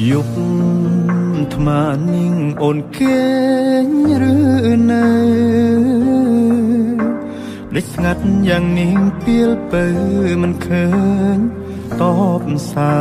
យប់ថ្មនាងអូនគេងឬនៅដេកស្ងាត់យ៉ាងនាងពីលពើមិនឃើញតបសា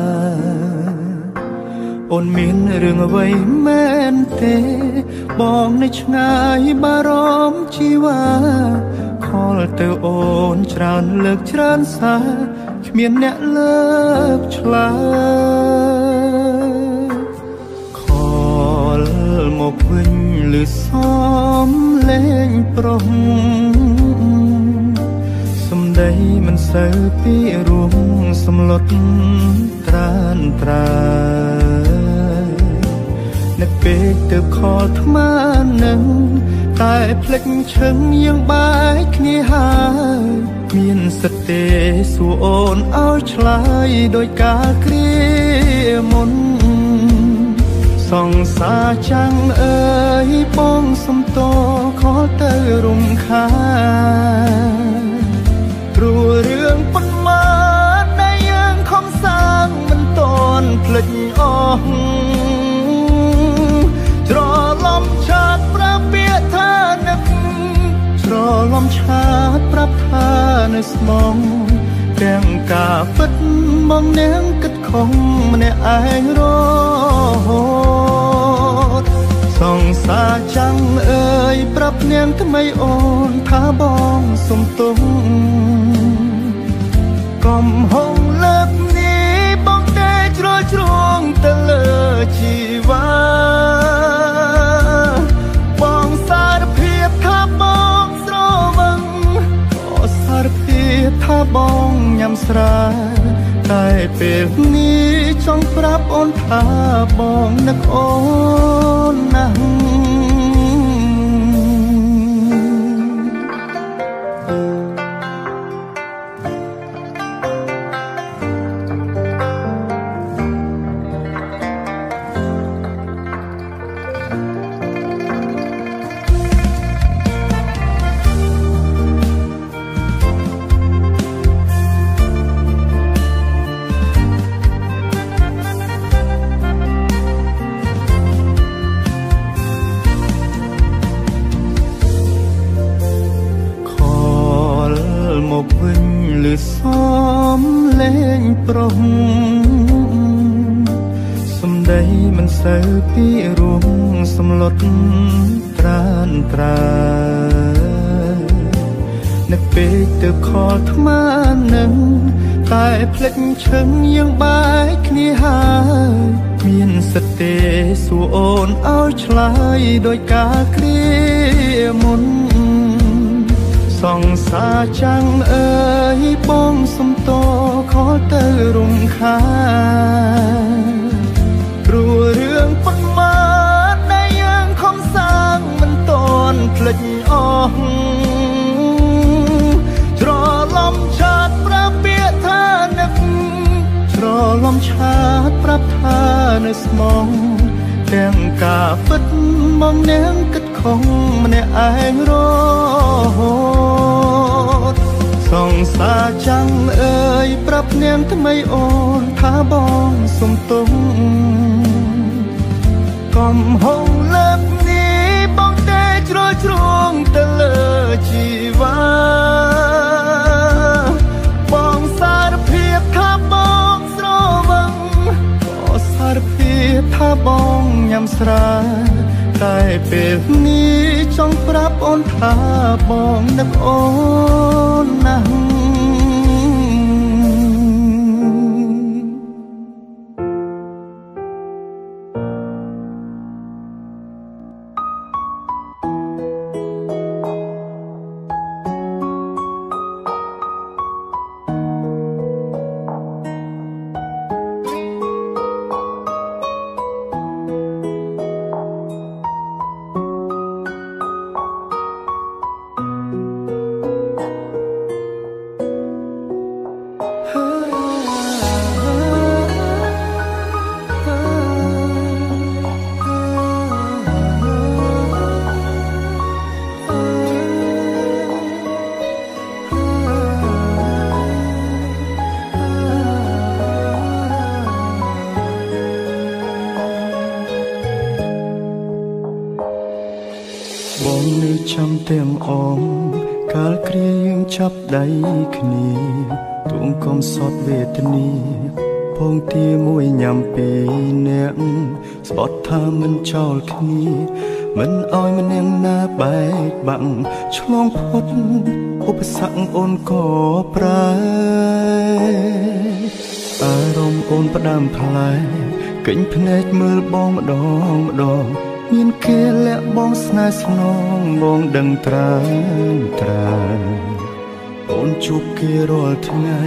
រអូនមានរឿងអ្វីមែនទេបងនៅឆ្ងាយបារម្ភជីវ៉ាខលទៅអូនច្រើនលើកច្រើនសារគ្មានអ្នកលើកឆ្លើយខលមកវិញលឺសំលេងប្រុសសំដីមិនសូវពីរួមសំឡុតត្រានត្រើយនៅពេលទៅខលថ្មនឹងតែភ្លេចឈឹងយើងបែកគ្នាហើយមានសិទ្ធទេសួរអូនឲ្យឆ្លើយដោយការគ្រាមុនសង្សារចាំងអើយបងសំតខលទៅរំខានព្រោះរឿងប៉ុន្មានដែលយើងខំសាងមិនតន់ភ្លេចអស់ច្រឡំឆាតប្រាប់ពាក្យថានឹកច្រឡំឆាតប្រាប់ថានៅស្មងទាំងការពិតមកនាងគិតខំម្នាក់ឯងរហូតសង្សារចាំងអើយប្រាប់នាងថ្មីអូនថាបងសុំទោសកុំហងលើកនេះបងតែជ្រុលជ្រងទៅលើជីវ៉ាបងសារភាពថាបងស្រវឹងក៏សារភាពថាបងញ៉ាំស្រាតែពេលនេះចង់ប្រាប់អូនថាបងនឹកអូនណាស់មកវិញលឺសំលេងប្រុសសំដីមិនសូវពីរួមសំឡុតត្រានត្រើយនៅពេលទៅខលថ្មនឹងតែភ្លេចឈឹងយើងបែកគ្នាហើយមានសិទ្ធទេសួរអូនឲ្យឆ្លើយដោយការគ្រាមុនសង្សារចាំងអើយបងសំតខលទៅរំខានព្រោះរឿងប៉ុន្មានដែលយើងខំសាងមិនតន់ភ្លេចអស់ច្រឡំឆាតប្រាប់ពាក្យថានឹកច្រឡំឆាតប្រាប់ថានៅស្មងទាំងការពិតមកនាងគិតខំម្នាក់ឯងរហូតសង្សារចាំងអើយប្រាប់នាងថ្មីអូនថាបងសុំទោសកុំហងលើកនេះបងតែជ្រុលជ្រងទៅលើជីវ៉ាបងសារភាពថាបងស្រវឹងក៏សារភាពថាបងញ៉ាំស្រាតែពេលនេះចង់ប្រាប់អូនថាបងនឹកអូនណាស់ ទាំងអងកាលគ្រាយើងចាប់ដៃគ្នាទួងកំសត់វេទនាពងទាមួយញ៉ាំពីអ្នកស្បត់ថាមិនចោលគ្នាមិនអោយម្នាក់ណាបែកបាក់ឆ្លងផុតឧបសគ្គអូនក៏ប្រើអារម្មណ៍អូនផ្ដាំផ្លែកិញភ្នែកមើលបងម្ដងម្ដងមានគេលាក់បងស្នេហ៍ស្នងបងដឹងត្រាអូនជួបគេរាល់ថ្ងៃ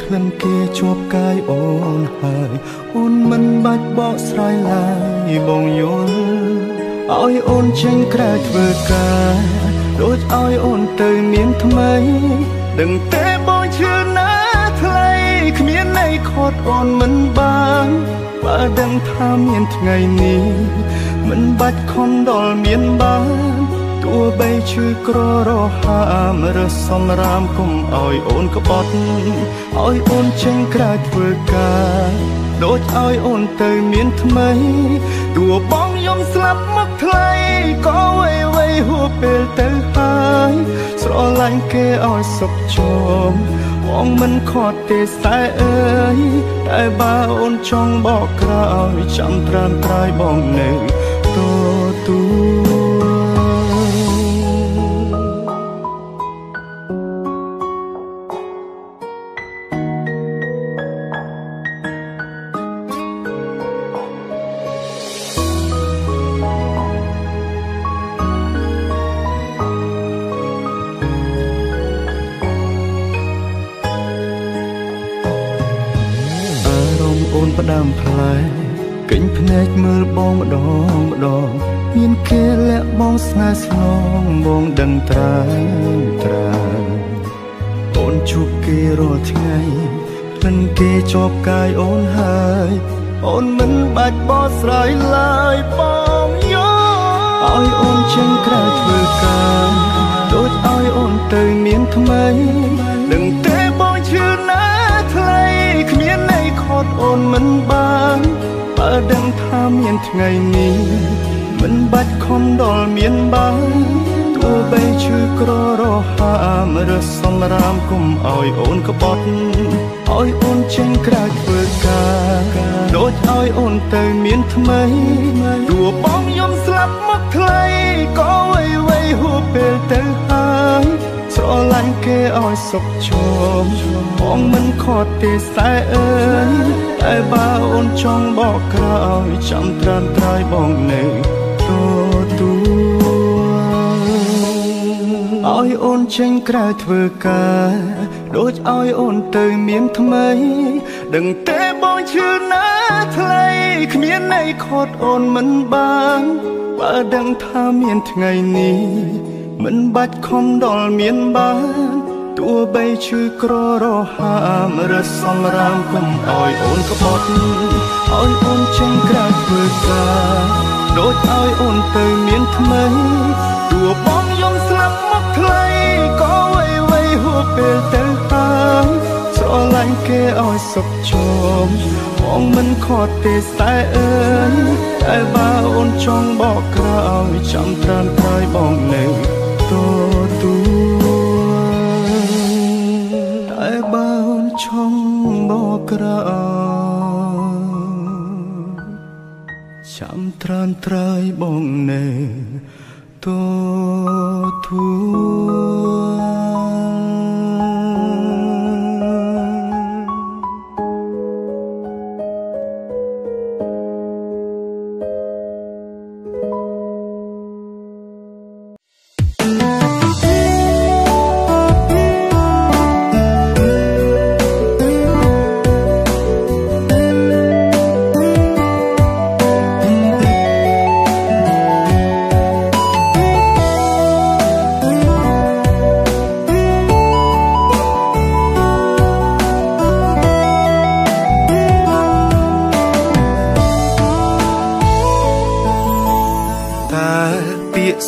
ក្លិនគេជាប់កាយអូនហើយអូនមិនបាច់បកស្រាយឡើយបងយល់ឲ្យអូនចេញក្រៅធ្វើការដូចឲ្យអូនទៅមានថ្មីដឹងតែបងឈឺណាថ្លៃគ្មានន័យខត់អូនមិនបានបើដឹងថាមានថ្ងៃនេះមិនបាច់ខំដល់មានបានទោះបីឈឺក្ររហាមរើសសំរាមគុំឲ្យអូនក្បត់ឲ្យអូនចេញក្រៅធ្វើការដូចឲ្យអូនទៅមានថ្មីទោះបងយំស្លាប់មកថ្លៃក៏វៃហួពេលទៅហើយស្រឡាញ់គេឲ្យសុខជុំបងមិនខត់ទេសែអើយតែបើអូនចង់បកក្រោយចាំត្រាំត្រាយបងនៅទូអូនផ្ដាំផ្លែកិញភ្នែកមើលបងម្ដងមានគេលាក់បងស្នេហ៍ស្នងបងដឹងត្រាអូនជួបគេរាល់ថ្ងៃក្លិនគេជាប់កាយអូនហើយអូនមិនបាច់បកស្រាយឡើយបងយល់ឲ្យអូនចេញក្រៅធ្វើការដូចឲ្យអូនទៅមានថ្មីដឹងតែបងឈឺណាថ្លៃគ្មានន័យខត់អូនមិនបានបើដឹងថាមានថ្ងៃនេះមិនបាច់ខំដល់មានបានទោះបីឈឺក្ររហាមរើសសំរាមគុំឲ្យអូនក្បត់ឲ្យអូនចេញក្រៅធ្វើការដូចឲ្យអូនទៅមានថ្មីទោះបងយំស្លាប់មកថ្លៃក៏វៃហួពេលទៅហើយស្រឡាញ់គេឲ្យសុខជុំបងមិនខត់ទេសែអើយតែបើអូនចង់បកក្រោយចាំត្រាំត្រាយបងនៅទូឲ្យអូនចេញក្រៅធ្វើការដូចឲ្យអូនទៅមានថ្មីដឹងតែបងឈឺណាថ្លៃគ្មានន័យខត់អូនមិនបានបើដឹងថាមានថ្ងៃនេះមិនបាច់ខំដល់មានបានទោះបីឈឺក្ររហាមរើសសំរាមគុំឲ្យអូនក្បត់ឲ្យអូនចេញក្រៅធ្វើការដូចឲ្យអូនទៅមានថ្មីទោះបងយំស្លាប់មកថ្លៃក៏វៃហួពេលទៅហើយស្រឡាញ់គេឲ្យសុខជុំបងមិនខត់ទេសែអើយតែបើអូនចង់បកក្រោយចាំត្រាំត្រាយបងនៅទូតែបើអូនចង់បកក្រោយចាំត្រាំត្រាយបងនៅទូ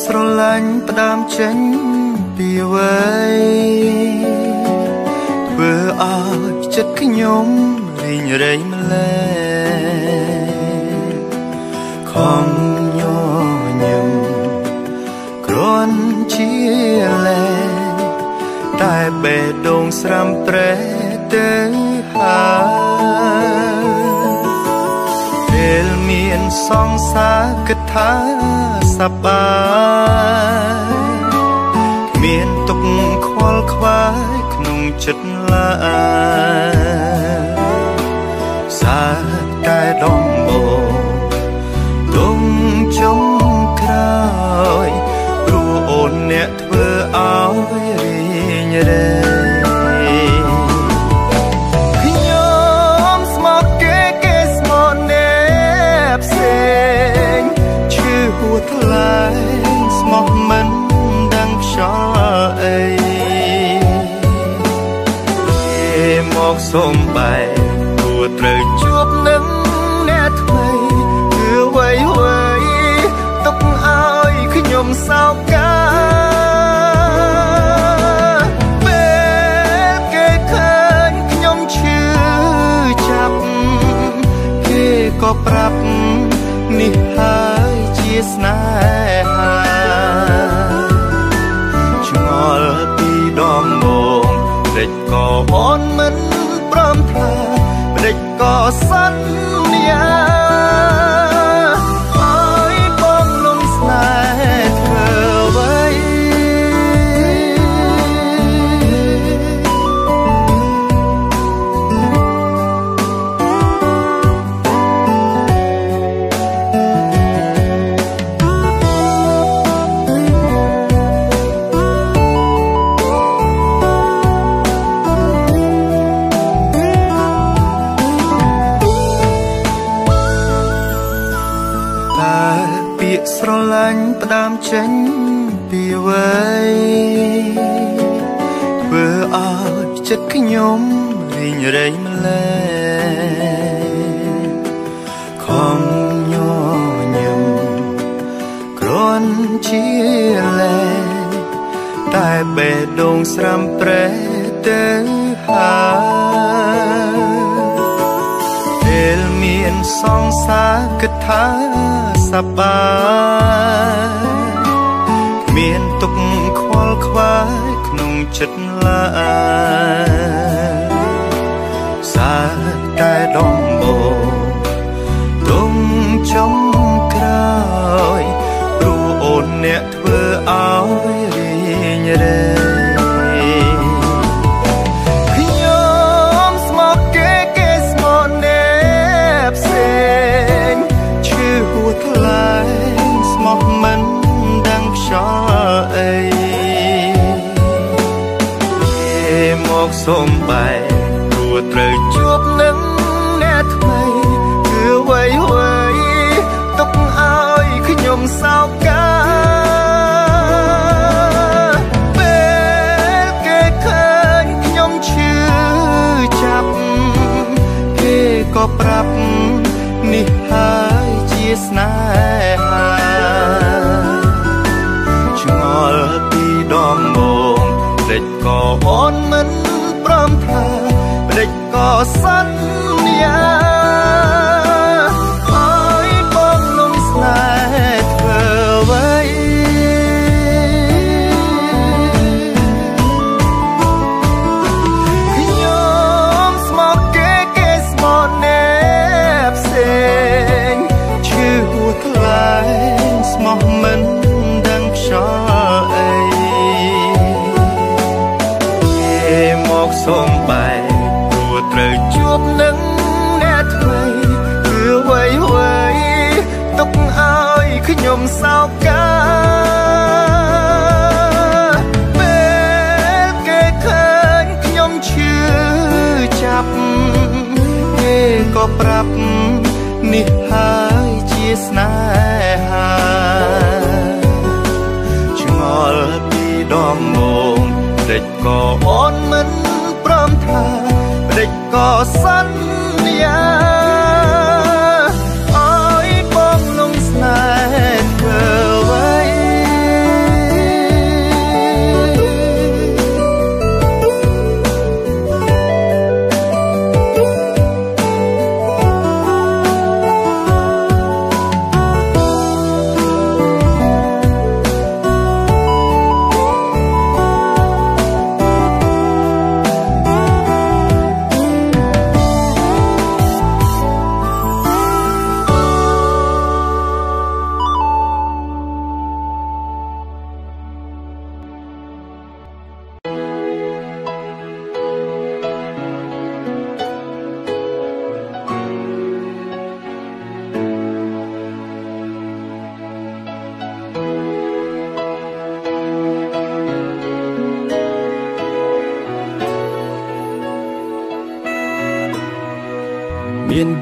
ស្រឡាញ់ផ្ដើមចេញពីអ្វីធ្វើឲ្យចិត្តខ្ញុំរីងរៃម្លែខំញញឹមគ្រាន់ជា លែតែបេះដូងស្រាំប្រែទៅហើយពេលមានសង្សារគិតថាសប្បាយមានទុកខ្វល់ខ្វាយក្នុងចិត្តឡើយសាតែដំបងទុំចុងក្រោយព្រោះអូនអ្នកធ្វើឲ្យរីងរែខ្ញុំស្មោកគេស្មោកណែផ្សេងឈឺហួថ្លៃស្មោះមិនដឹងខ្យល់អីគេមកសុំបែកព្រោះត្រូវជួបនឹងអ្នកថ្មីគឺអ្វីទុកឲ្យខ្ញុំសោកកាពេលគេឃើញខ្ញុំឈឺចាប់គេក៏ប្រាប់នេះហើយជាស្នេហាឆ្ងល់ពីដំបូងព្រិចក៏អូនមិនព្រមថាព្រិចក៏សន្យាស្រឡាញ់ផ្ដើមចេញពីអ្វីធ្វើឲ្យចិត្តខ្ញុំរីងរែងម្លែខំញញឹមគ្រាន់ជាលែតែបេះដូងស្រាំប្រែទៅហើយពេលមានសង្សារគិតថាសប្បាយមានទុកខ្វល់ខ្វាយក្នុងចិត្តឡើយសាតែដំបូងទុំចុងក្រោយព្រោះអូនអ្នកធ្វើឲ្យរីងរែខ្ញុំស្មោកគេស្មោកណែផ្សេងឈឺហួថ្លៃស្មោះមិនដឹងខ្យល់អីគេមកសុំបែកព្រោះត្រូវជួបនឹងអ្នកថ្មីគឺអ្វីទុកឲ្យខ្ញុំសោកកាពេលគេឃើញខ្ញុំឈឺចាប់គេក៏ប្រាប់នេះហើយជាស្នេហាឆ្ងល់ពីដំបូងព្រិចក៏អូនមិនព្រមថាព្រិចក៏សន្យាឲ្យបងលំស្នេហ៍ធ្វើអ្វីខ្ញុំស្មោកគេស្មោកណែផ្សេងឈឺហួថ្លៃស្មោះមិនដឹងខ្យល់អីគេមកសុំបែកព្រោះត្រូវជួបនឹងអ្នកថ្មីគឺអ្វីទុកឲ្យខ្ញុំសោកកាពេលគេឃើញខ្ញុំឈឺចាប់គេក៏ប្រាប់នេះហើយជាស្នេហាឆ្ងល់ពីដំបូងព្រិចក៏អូនមិនព្រមថាព្រិចក៏សន្យាឲ្យបងលំស្នេហ៍ធ្វើអ្វី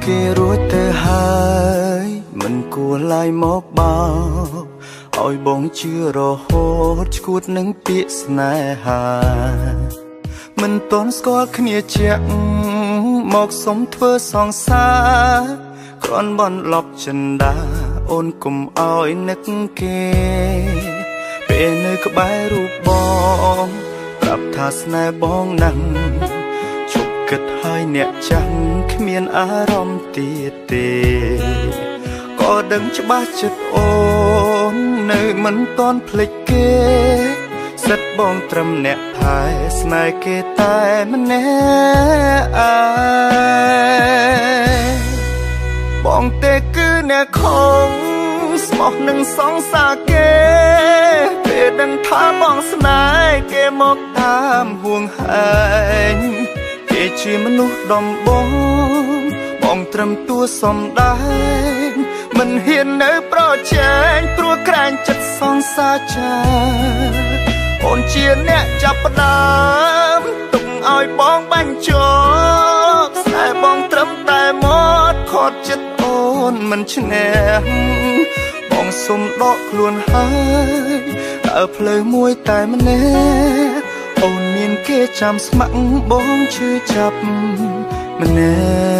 គេរួចទៅហើយមិនគួរឡាយមកបោកឲ្យបងជឿរហូតឈួតនឹងពាក្យស្នេហាមិនតន់ស្គាល់គ្នាជាក់មកសុំធ្វើសងសារគ្រាន់បន្លប់ចិន្តាអូនគុំឲ្យនឹកគេពេលនៅក្បែររូបបងប្រាប់ថាស្នេហ៍បងណាស់ជប់គិតឲ្យអ្នកចាំគ្មានអារម្មណ៍ទៀតទេក៏ដឹងច្បាស់ចិត្តអូននៅមិនតន់ភ្លេចគេសិតបងត្រឹមអ្នកថែស្នេហ៍គេតែម្នាក់ឯងបងទេគឺអ្នកខំស្មោះនឹងសងសាគេពេលដឹងថាបងស្នេហ៍គេមកតាមហួងហែងគេជាមនុស្សដំបងបងត្រឹមតួសំដែងមិនហ៊ាននៅប្រជែងព្រោះក្រែងចិត្តសងសាចាអូនជាអ្នកចាប់ផ្ដើមទុកឲ្យបងបាញ់ចោលស្នេហ៍បងត្រឹមតែមកខត់ចិត្តអូនមិនឈ្នះបងសុំដកខ្លួនហើយដើរផ្លូវមួយតែម្នាក់អូនមានគេចាំស្ម័គ្របងឈឺចាប់ម្នាក់